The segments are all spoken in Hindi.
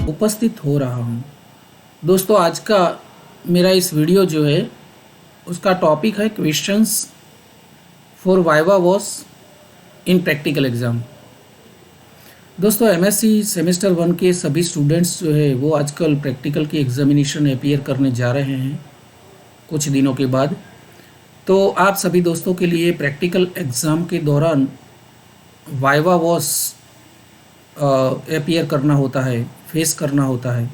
उपस्थित हो रहा हूँ। दोस्तों, आज का मेरा इस वीडियो जो है उसका टॉपिक है questions for viva voce in practical exam. दोस्तों, एमएससी सेमेस्टर 1 के सभी स्टूडेंट्स जो है वो आजकल प्रैक्टिकल की एग्जामिनेशन अपीयर करने जा रहे हैं कुछ दिनों के बाद। तो आप सभी दोस्तों के लिए प्रैक्टिकल एग्ज़ाम के दौरान वाइवा वॉस अपीयर करना होता है, फेस करना होता है।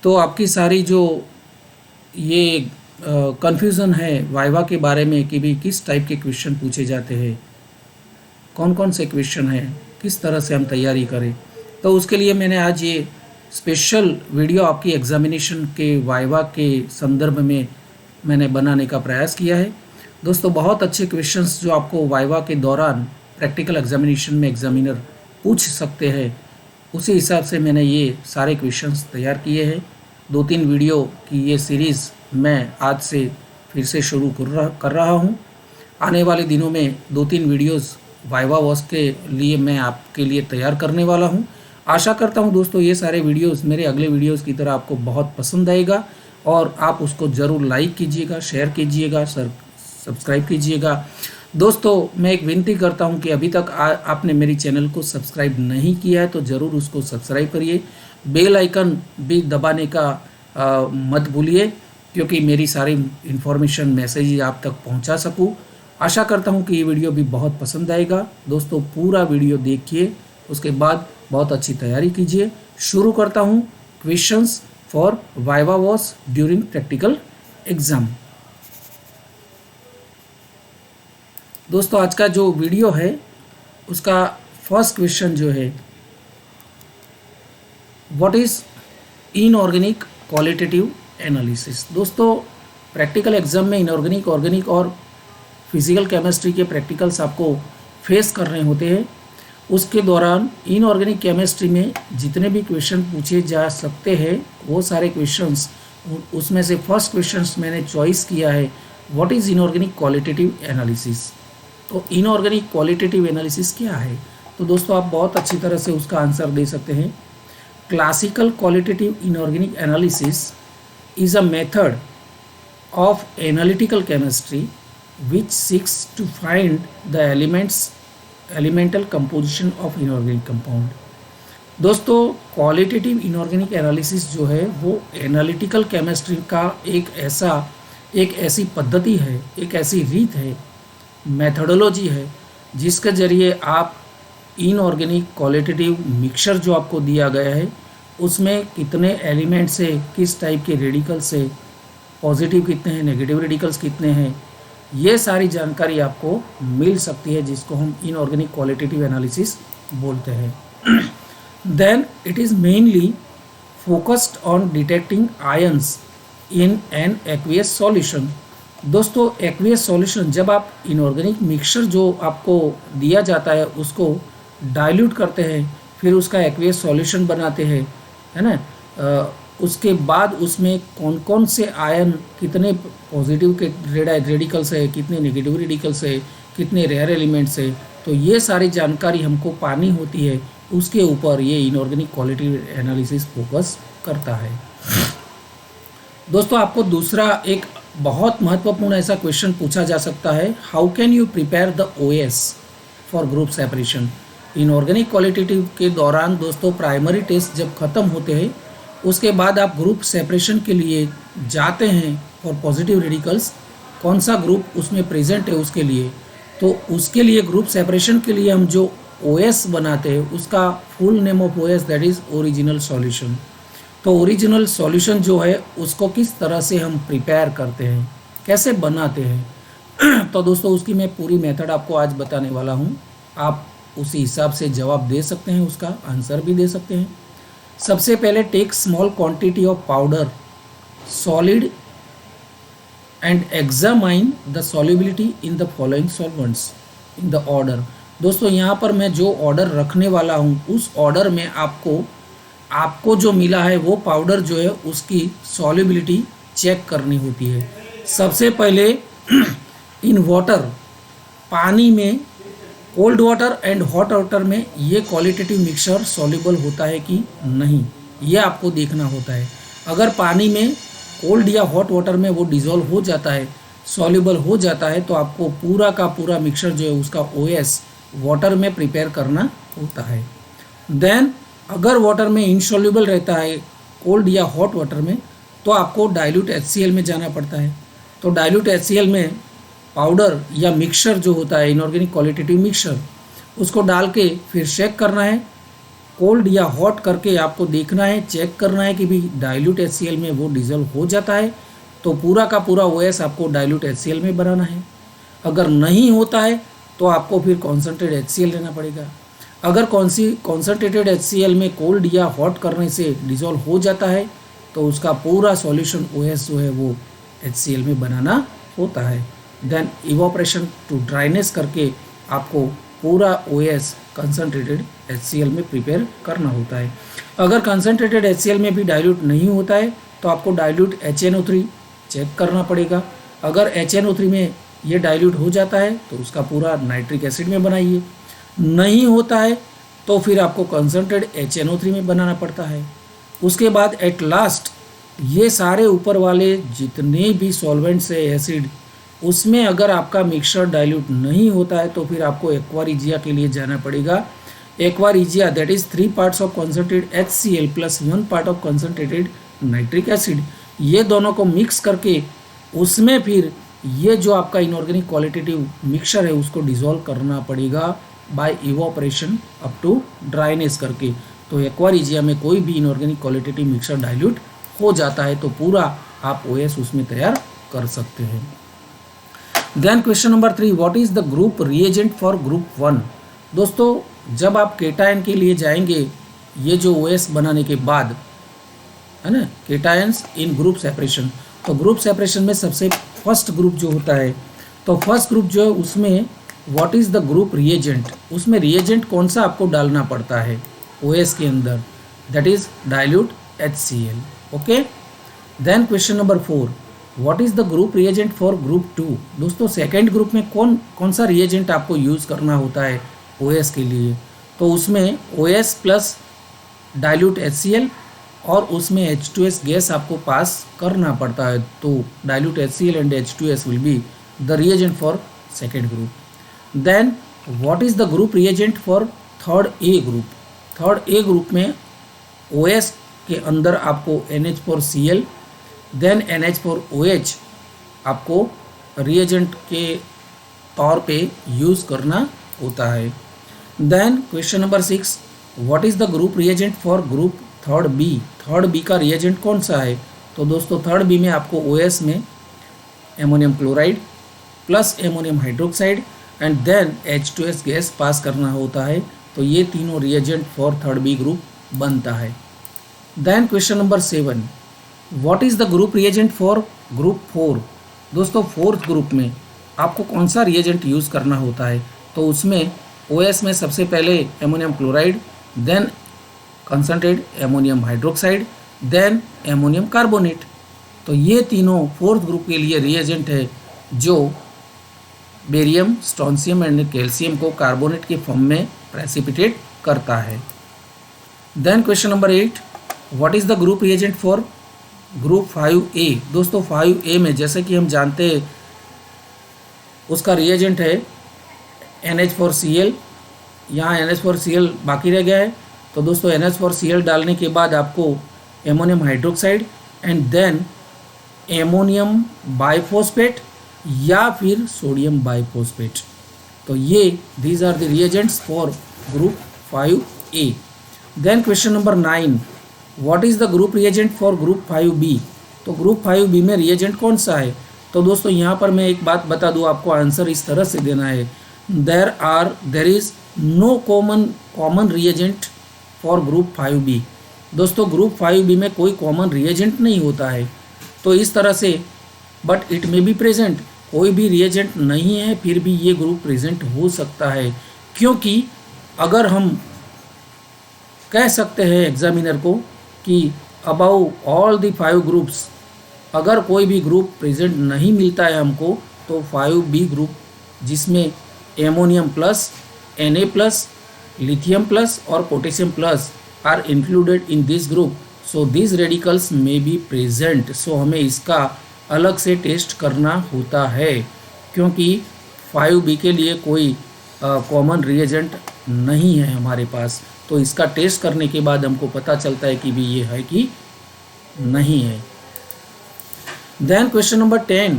तो आपकी सारी जो ये कन्फ्यूज़न है वाइवा के बारे में कि भी किस टाइप के क्वेश्चन पूछे जाते हैं, कौन कौन से क्वेश्चन हैं, किस तरह से हम तैयारी करें, तो उसके लिए मैंने आज ये स्पेशल वीडियो आपकी एग्जामिनेशन के वाइवा के संदर्भ में मैंने बनाने का प्रयास किया है। दोस्तों, बहुत अच्छे क्वेश्चंस जो आपको वाइवा के दौरान प्रैक्टिकल एग्जामिनेशन में एग्जामिनर पूछ सकते हैं, उसी हिसाब से मैंने ये सारे क्वेश्चंस तैयार किए हैं। 2-3 वीडियो की ये सीरीज़ मैं आज से फिर से शुरू कर रहा हूँ। आने वाले दिनों में 2-3 वीडियोस वाइवा वॉस के लिए मैं आपके लिए तैयार करने वाला हूँ। आशा करता हूँ दोस्तों ये सारे वीडियोस मेरे अगले वीडियोस की तरह आपको बहुत पसंद आएगा और आप उसको ज़रूर लाइक कीजिएगा, शेयर कीजिएगा, सब्सक्राइब कीजिएगा। दोस्तों, मैं एक विनती करता हूं कि अभी तक आपने मेरी चैनल को सब्सक्राइब नहीं किया है तो ज़रूर उसको सब्सक्राइब करिए। बेल आइकन भी दबाने का मत भूलिए, क्योंकि मेरी सारी इन्फॉर्मेशन मैसेज आप तक पहुंचा सकूं। आशा करता हूं कि ये वीडियो भी बहुत पसंद आएगा। दोस्तों, पूरा वीडियो देखिए, उसके बाद बहुत अच्छी तैयारी कीजिए। शुरू करता हूँ questions for viva voce during practical exam. दोस्तों, आज का जो वीडियो है उसका फर्स्ट क्वेश्चन जो है, what is inorganic qualitative analysis. दोस्तों, प्रैक्टिकल एग्जाम में इनऑर्गेनिक, ऑर्गेनिक और फिजिकल केमिस्ट्री के प्रैक्टिकल्स आपको फेस करने होते हैं। उसके दौरान इनऑर्गेनिक केमिस्ट्री में जितने भी क्वेश्चन पूछे जा सकते हैं वो सारे क्वेश्चंस, उसमें से फर्स्ट क्वेश्चंस मैंने चॉइस किया है, what is inorganic qualitative analysis. तो इनऑर्गेनिक क्वालिटेटिव एनालिसिस क्या है? तो दोस्तों, आप बहुत अच्छी तरह से उसका आंसर दे सकते हैं। Classical qualitative inorganic analysis is a method of analytical chemistry which seeks to find the elemental composition of inorganic compound। दोस्तों, क्वालिटेटिव इनऑर्गेनिक एनालिसिस जो है वो एनालिटिकल केमिस्ट्री का एक ऐसी पद्धति है, एक ऐसी रीत है, मेथडोलॉजी है, जिसके ज़रिए आप इनऑर्गेनिक क्वालिटेटिव मिक्सचर जो आपको दिया गया है उसमें कितने एलिमेंट से, किस टाइप के रेडिकल से, पॉजिटिव कितने हैं, नेगेटिव रेडिकल्स कितने हैं, ये सारी जानकारी आपको मिल सकती है, जिसको हम इनऑर्गेनिक क्वालिटेटिव एनालिसिस बोलते हैं। Then it is mainly focused on detecting ions in an aqueous solution. दोस्तों, एक्वियस सॉल्यूशन, जब आप इनऑर्गेनिक मिक्सचर जो आपको दिया जाता है उसको डाइल्यूट करते हैं, फिर उसका एक्वियस सॉल्यूशन बनाते हैं, है ना, उसके बाद उसमें कौन कौन से आयन, कितने पॉजिटिव के रेडिकल्स है, कितने नेगेटिव रेडिकल्स है, कितने रेयर एलिमेंट्स है, तो ये सारी जानकारी हमको पानी होती है, उसके ऊपर ये इनऑर्गेनिक क्वालिटेटिव एनालिसिस फोकस करता है। दोस्तों, आपको दूसरा एक बहुत महत्वपूर्ण ऐसा क्वेश्चन पूछा जा सकता है, how can you prepare the OS for group separation. Inorganic qualitative के दौरान दोस्तों प्राइमरी टेस्ट जब ख़त्म होते हैं उसके बाद आप ग्रुप सेपरेशन के लिए जाते हैं फॉर पॉजिटिव रेडिकल्स, कौन सा ग्रुप उसमें प्रेजेंट है उसके लिए, तो उसके लिए ग्रुप सेपरेशन के लिए हम जो ओएस बनाते हैं उसका full name of OS that is original solution. तो ओरिजिनल सॉल्यूशन जो है उसको किस तरह से हम प्रिपेयर करते हैं, कैसे बनाते हैं, तो दोस्तों उसकी मैं पूरी मेथड आपको आज बताने वाला हूँ। आप उसी हिसाब से जवाब दे सकते हैं, उसका आंसर भी दे सकते हैं। सबसे पहले take small quantity of powder solid and examine the solubility in the following solvents in the order. दोस्तों, यहाँ पर मैं जो ऑर्डर रखने वाला हूँ उस ऑर्डर में आपको जो मिला है वो पाउडर जो है उसकी सॉल्युबिलिटी चेक करनी होती है। सबसे पहले इन वाटर, पानी में cold water and hot water में ये क्वालिटेटिव मिक्सचर सॉल्युबल होता है कि नहीं, ये आपको देखना होता है। अगर पानी में कोल्ड या हॉट वाटर में वो डिज़ोल्व हो जाता है, सॉल्युबल हो जाता है, तो आपको पूरा का पूरा मिक्सचर जो है उसका ओएस वाटर में प्रिपेयर करना होता है। देन अगर वाटर में इनसॉल्युबल रहता है कोल्ड या हॉट वाटर में, तो आपको डाइल्यूट HCl में जाना पड़ता है। तो डाइल्यूट HCl में पाउडर या मिक्सचर जो होता है इनऑर्गेनिक क्वालिटेटिव मिक्सचर, उसको डाल के फिर शेक करना है। कोल्ड या हॉट करके आपको देखना है, चेक करना है कि भी डाइल्यूट HCl में वो डिज़ोल्व हो जाता है, तो पूरा का पूरा ओएस आपको डाइल्यूट HCl में बनाना है। अगर नहीं होता है तो आपको फिर कॉन्सनट्रेट HCl लेना पड़ेगा। अगर कॉन्सनट्रेटेड HCl में कोल्ड या हॉट करने से डिज़ोल्व हो जाता है, तो उसका पूरा सॉल्यूशन ओएस जो है वो HCl में बनाना होता है। देन इवोपरेशन टू ड्राइनेस करके आपको पूरा ओएस कंसनट्रेटेड HCl में प्रिपेयर करना होता है। अगर कंसनट्रेटेड HCl में भी डाइल्यूट नहीं होता है, तो आपको डाइल्यूट HNO3 चेक करना पड़ेगा। अगर HNO3 में ये डाइल्यूट हो जाता है तो उसका पूरा नाइट्रिक एसिड में बनाइए, नहीं होता है तो फिर आपको कंसनट्रेटेड HNO3 में बनाना पड़ता है। उसके बाद एट लास्ट ये सारे ऊपर वाले जितने भी सॉल्वेंट्स है एसिड, उसमें अगर आपका मिक्सचर डाइल्यूट नहीं होता है तो फिर आपको एक्वारिजिया के लिए जाना पड़ेगा। Aqua regia that is 3 parts of concentrated HCl plus 1 part of concentrated nitric acid, ये दोनों को मिक्स करके उसमें फिर ये जो आपका इनऑर्गेनिक क्वालिटेटिव मिक्सचर है उसको डिसॉल्व करना पड़ेगा by evaporation up to dryness करके। तो एक्वारिजिया में कोई भी इनऑर्गेनिक क्वालिटेटिव मिक्सचर डाइल्यूट हो जाता है तो पूरा आप ओएस उसमें तैयार कर सकते हैं। Then question number 3, what is the group reagent for group 1। दोस्तों जब आप केटायन के लिए जाएंगे, ये जो ओएस बनाने के बाद है ना, केटायंस इन ग्रुप सेपरेशन, तो ग्रुप सेपरेशन में सबसे फर्स्ट ग्रुप जो होता है, तो फर्स्ट ग्रुप जो है उसमें what is the group reagent, उसमें रिएजेंट कौन सा आपको डालना पड़ता है ओएस के अंदर, that is dilute HCl। Okay. Then question number 4, what is the group reagent for group 2। दोस्तों सेकेंड ग्रुप में कौन सा रिएजेंट आपको यूज़ करना होता है ओएस के लिए, तो उसमें OS प्लस डाइल्यूट HCl और उसमें H2S गैस आपको पास करना पड़ता है। तो dilute HCl and H2S will be the reagent for second group. Then what is the group reagent for third A group. Third A group में OS के अंदर आपको NH4Cl देन NH4OH आपको रिएजेंट के तौर पे यूज़ करना होता है। Then question number 6, what is the group reagent for group third B. Third B का रिएजेंट कौन सा है, तो दोस्तों थर्ड बी में आपको OS में ammonium chloride plus ammonium hydroxide and then H2S gas pass करना होता है। तो ये तीनों reagent for third B group बनता है। Then question number 7, what is the group reagent for group 4। दोस्तों फोर्थ ग्रुप में आपको कौन सा रिएजेंट यूज़ करना होता है, तो उसमें OS में सबसे पहले ammonium chloride, then concentrate ammonium hydroxide, then ammonium carbonate. तो ये तीनों फोर्थ ग्रुप के लिए रिएजेंट है जो बेरियम, स्ट्रोंशियम एंड कैल्शियम को कार्बोनेट के फॉर्म में प्रेसिपिटेट करता है। Then question number 8, what is the group reagent for group 5A। दोस्तों 5A में जैसे कि हम जानते हैं उसका रिएजेंट है NH4Cl, यहाँ NH4Cl बाकी रह गया है। तो दोस्तों NH4Cl डालने के बाद आपको ammonium hydroxide and then ammonium biphosphate या फिर सोडियम बाइफॉस्फेट। तो ये these are the reagents for group 5A। Then question number 9, what is the group reagent for group 5B। तो ग्रुप 5B में रिएजेंट कौन सा है, तो दोस्तों यहाँ पर मैं एक बात बता दूँ, आपको आंसर इस तरह से देना है, there is no common reagent for group 5B। दोस्तों ग्रुप 5B में कोई कॉमन रिएजेंट नहीं होता है। तो इस तरह से but it may be present, कोई भी रिएजेंट नहीं है फिर भी ये ग्रुप प्रेजेंट हो सकता है, क्योंकि अगर हम कह सकते हैं एग्जामिनर को कि अबाउ ऑल द 5 ग्रुप्स अगर कोई भी ग्रुप प्रेजेंट नहीं मिलता है हमको, तो 5B ग्रुप जिसमें एमोनियम प्लस Na+, lithium+ और potassium+ are included in this group, so these radicals may be present. So हमें इसका अलग से टेस्ट करना होता है क्योंकि 5B के लिए कोई कॉमन रिएजेंट नहीं है हमारे पास, तो इसका टेस्ट करने के बाद हमको पता चलता है कि भी ये है कि नहीं है. Then question number 10,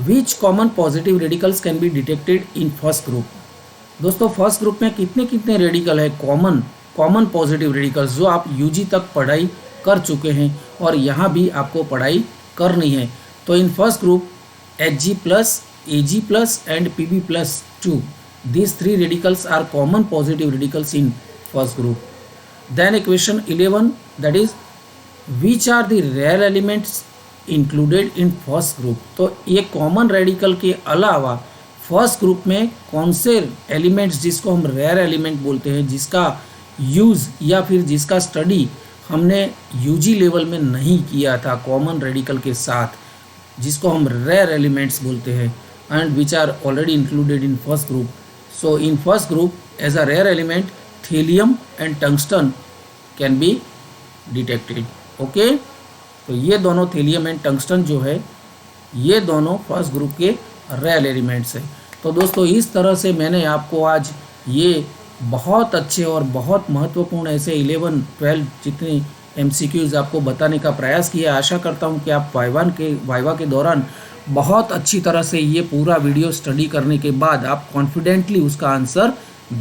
which common positive radicals can be detected in first group. दोस्तों फर्स्ट ग्रुप में कितने कितने रेडिकल है कॉमन पॉजिटिव रेडिकल्स जो आप यूजी तक पढ़ाई कर चुके हैं और यहाँ भी आपको पढ़ाई करनी है. तो इन first group Hg+, Ag+ and Pb+2, these three radicals are common positive radicals in first group. Then equation 11, that is which are the rare elements included in first group. तो ये कॉमन रेडिकल के अलावा फर्स्ट ग्रुप में कौन से एलिमेंट्स जिसको हम रेयर एलिमेंट बोलते हैं, जिसका यूज़ या फिर जिसका स्टडी हमने यूजी लेवल में नहीं किया था कॉमन रेडिकल के साथ, जिसको हम रेयर एलिमेंट्स बोलते हैं, and which are already included in first group. So in first group as a rare element thallium and tungsten can be detected. Okay, तो ये दोनों थीलियम एंड टंगस्टन जो है ये दोनों फर्स्ट ग्रुप के रेयर एलिमेंट्स हैं. तो दोस्तों इस तरह से मैंने आपको आज ये बहुत अच्छे और बहुत महत्वपूर्ण ऐसे 11-12 जितने MCQs आपको बताने का प्रयास किया. आशा करता हूँ कि आप वाइवा के दौरान बहुत अच्छी तरह से ये पूरा वीडियो स्टडी करने के बाद आप कॉन्फिडेंटली उसका आंसर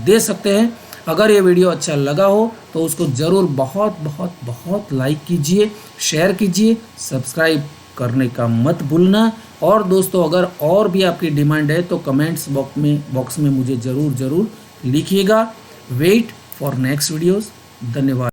दे सकते हैं. अगर ये वीडियो अच्छा लगा हो तो उसको ज़रूर बहुत बहुत बहुत लाइक कीजिए, शेयर कीजिए, सब्सक्राइब करने का मत भूलना. और दोस्तों अगर और भी आपकी डिमांड है तो कमेंट्स बॉक्स में मुझे ज़रूर लिखिएगा. Wait for next videos. धन्यवाद.